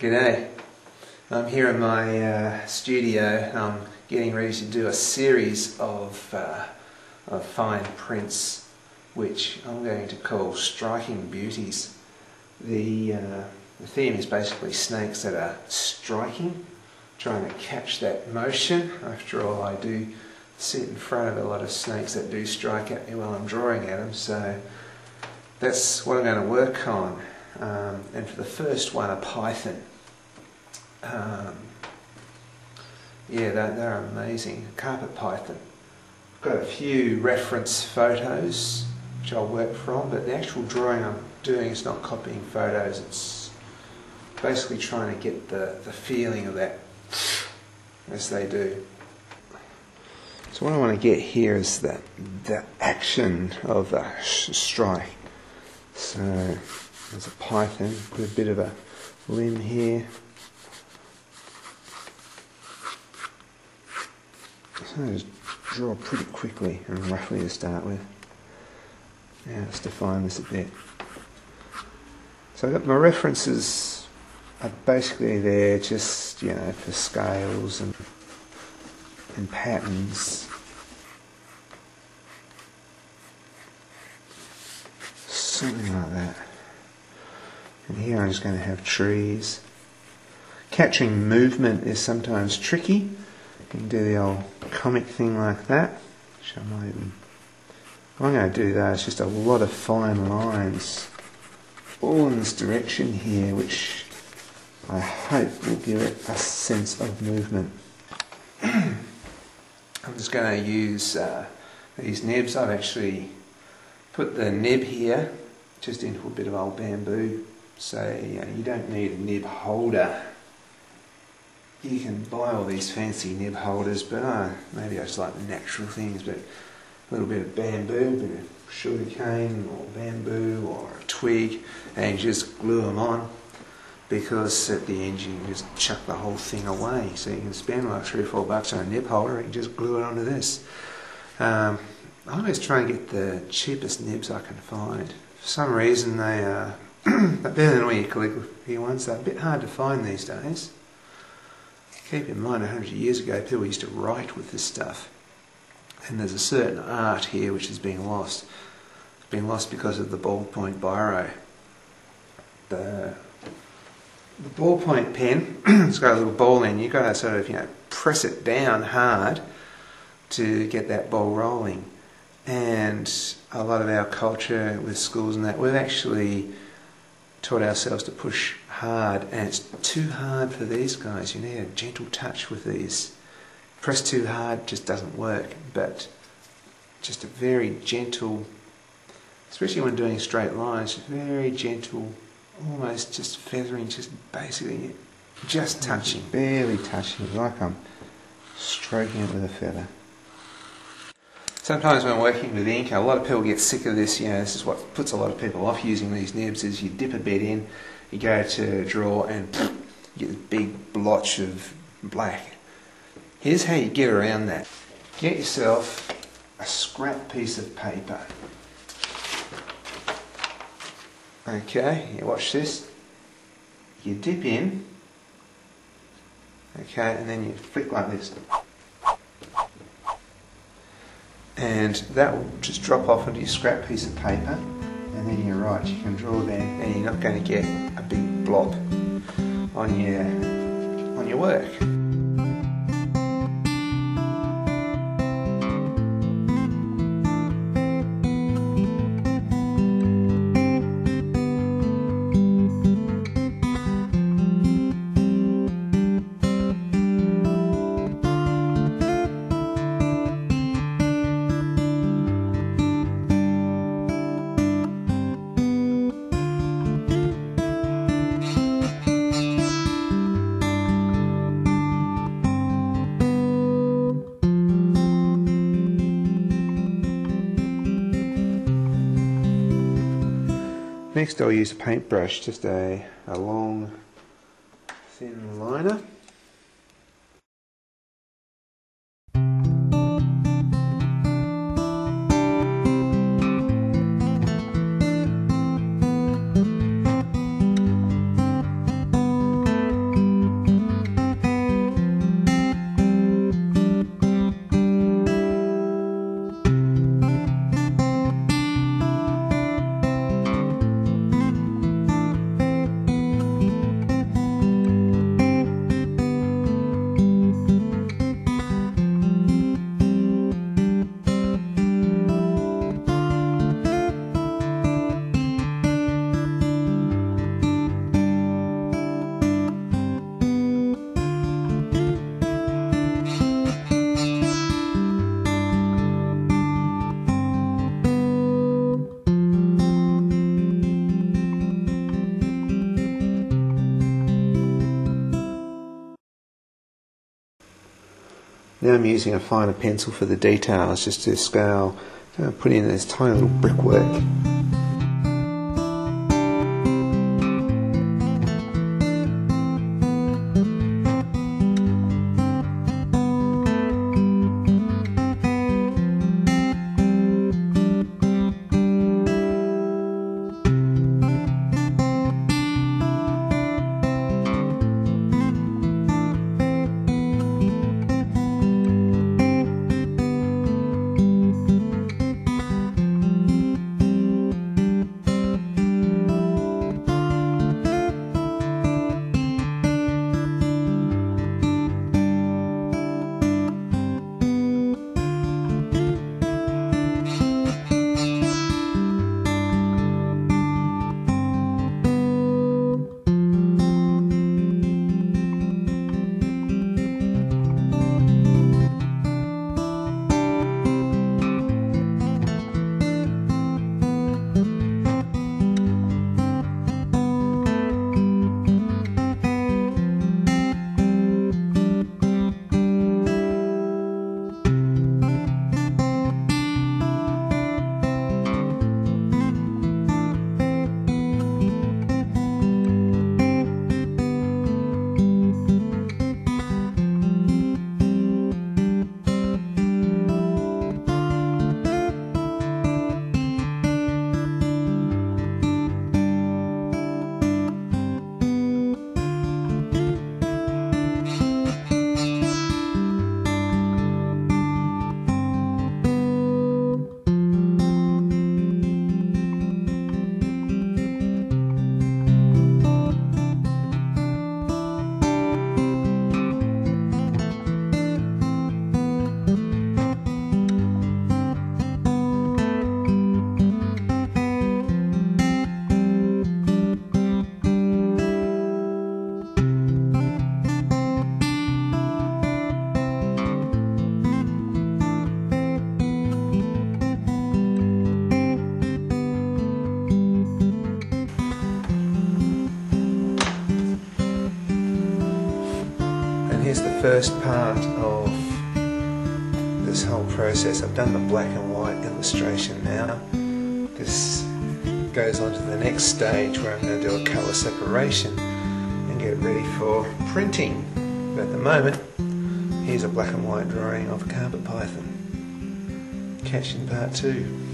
G'day. I'm here in my studio. I'm getting ready to do a series of fine prints which I'm going to call Striking Beauties. The theme is basically snakes that are striking, trying to catch that motion. After all, I do sit in front of a lot of snakes that do strike at me while I'm drawing at them, so that's what I'm going to work on. And for the first one, a python. Yeah, they're amazing. Carpet python. I've got a few reference photos which I'll work from, but the actual drawing I'm doing is not copying photos. It's basically trying to get the feeling of that as they do. So what I want to get here is the action of the strike. So there's a python, put a bit of a limb here. So I just draw pretty quickly and roughly to start with. Now let's define this a bit. So I've got my references are basically there just, for scales and patterns. Something like that. And here I'm just going to have trees. Capturing movement is sometimes tricky. You can do the old comic thing like that, which I'm going to do that. It's just a lot of fine lines all in this direction here, which I hope will give it a sense of movement. I'm just going to use these nibs. I've actually put the nib here just into a bit of old bamboo, so you don't need a nib holder. You can buy all these fancy nib holders, but maybe I just like the natural things. But a little bit of bamboo, a bit of sugar cane or bamboo or a twig, and just glue them on, because at the end you can just chuck the whole thing away. So you can spend like $3 or $4 on a nib holder and just glue it onto this. I always try and get the cheapest nibs I can find. For some reason they are better than all your calligraphy ones. They're a bit hard to find these days. Keep in mind, 100 years ago people used to write with this stuff, and there's a certain art here which is being lost. It's been lost because of the ballpoint biro. The ballpoint pen, it's got a little ball in. You've got to sort of press it down hard to get that ball rolling. And a lot of our culture with schools and that, we've actually taught ourselves to push hard, and it's too hard for these guys. You need a gentle touch with these. Press too hard just doesn't work, but just a very gentle, especially when doing straight lines, very gentle, almost just feathering, just basically just touching, barely touching, like I'm stroking it with a feather. Sometimes when working with ink, a lot of people get sick of this. This is what puts a lot of people off using these nibs, is you dip a bit in, you go to draw, and you get this big blotch of black. Here's how you get around that. Get yourself a scrap piece of paper. Okay, you watch this. You dip in, okay, and then you flick like this. And that will just drop off onto your scrap piece of paper, and then you're right, you can draw there, and you're not going to get a big blob on your work. Next I'll use a paintbrush, just a long thin liner. Now I'm using a finer pencil for the details just to scale, put in this tiny little brickwork. Here's the first part of this whole process. I've done the black and white illustration now. This goes on to the next stage where I'm going to do a colour separation and get ready for printing. But at the moment, here's a black and white drawing of a carpet python. Catch you in part 2.